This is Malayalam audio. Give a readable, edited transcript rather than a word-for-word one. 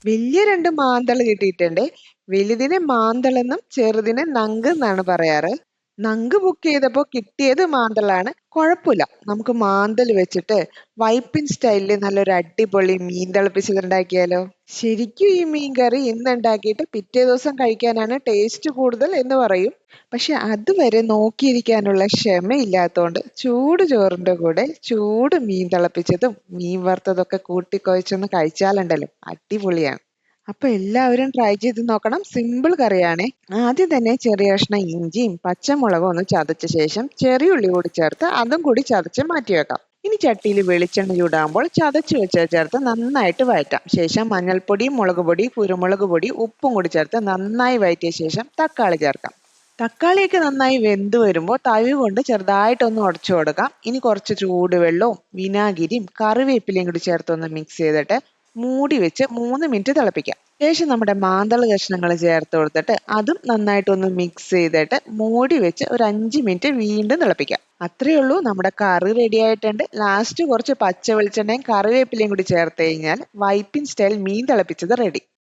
വലിയ 2 മാന്തള് കിട്ടിയിട്ടുണ്ട്. വലുതിനെ മാന്തളെന്നും ചെറുതിനെ നങ്ക് എന്നാണ് പറയാറ്. നങ്ക് ബുക്ക് ചെയ്തപ്പോ കിട്ടിയത് മാന്തളാണ്. കുഴപ്പമില്ല. നമുക്ക് മാന്തൽ വെച്ചിട്ട് വൈപ്പിൻ സ്റ്റൈലില് നല്ലൊരു അടിപൊളി മീൻ തിളപ്പിച്ചത് ഉണ്ടാക്കിയാലോ? ശരിക്കും ഈ മീൻ കറി ഇന്നുണ്ടാക്കിയിട്ട് പിറ്റേ ദിവസം കഴിക്കാനാണ് ടേസ്റ്റ് കൂടുതൽ എന്ന് പറയും. പക്ഷെ അതുവരെ നോക്കിയിരിക്കാനുള്ള ക്ഷമയില്ലാത്തോണ്ട് ചൂട് ചോറിന്റെ കൂടെ ചൂട് മീൻ തിളപ്പിച്ചതും മീൻ വറുത്തതൊക്കെ കൂട്ടിക്കുഴച്ചൊന്ന് കഴിച്ചാലുണ്ടല്ലോ അടിപൊളിയാണ്. അപ്പൊ എല്ലാവരും ട്രൈ ചെയ്ത് നോക്കണം. സിമ്പിൾ കറിയാണേ. ആദ്യം തന്നെ ചെറിയ കഷ്ണം ഇഞ്ചിയും പച്ചമുളകും ഒന്ന് ചതച്ച ശേഷം ചെറിയ ഉള്ളി കൂടി ചേർത്ത് അതും കൂടി ചതച്ച് മാറ്റി വെക്കാം. ഇനി ചട്ടിയിൽ വെളിച്ചെണ്ണ ചൂടാകുമ്പോൾ ചതച്ചു വെച്ച ചേർത്ത് നന്നായിട്ട് വഴറ്റാം. ശേഷം മഞ്ഞൾപ്പൊടി, മുളക് പൊടി, കുരുമുളക് പൊടി, ഉപ്പും കൂടി ചേർത്ത് നന്നായി വഴറ്റിയ ശേഷം തക്കാളി ചേർക്കാം. തക്കാളിയൊക്കെ നന്നായി വെന്ത് വരുമ്പോൾ തവി കൊണ്ട് ചെറുതായിട്ടൊന്ന് ഉടച്ചു കൊടുക്കാം. ഇനി കുറച്ച് ചൂടുവെള്ളവും വിനാഗിരിയും കറിവേപ്പിലയും കൂടി ചേർത്തൊന്ന് മിക്സ് ചെയ്തിട്ട് മൂടി വെച്ച് 3 മിനിറ്റ് തിളപ്പിക്കാം. ശേഷം നമ്മുടെ മാന്തള കഷ്ണങ്ങൾ ചേർത്ത് കൊടുത്തിട്ട് അതും നന്നായിട്ടൊന്ന് മിക്സ് ചെയ്തിട്ട് മൂടി വെച്ച് ഒരു 5 മിനിറ്റ് വീണ്ടും തിളപ്പിക്കാം. അത്രയേ ഉള്ളൂ, നമ്മുടെ കറി റെഡി ആയിട്ടുണ്ട്. ലാസ്റ്റ് കുറച്ച് പച്ച വെളിച്ചെണ്ണയും കറിവേപ്പിലയും കൂടി ചേർത്ത് കഴിഞ്ഞാൽ വൈപ്പിൻ സ്റ്റൈൽ മീൻ തിളപ്പിച്ചത് റെഡി.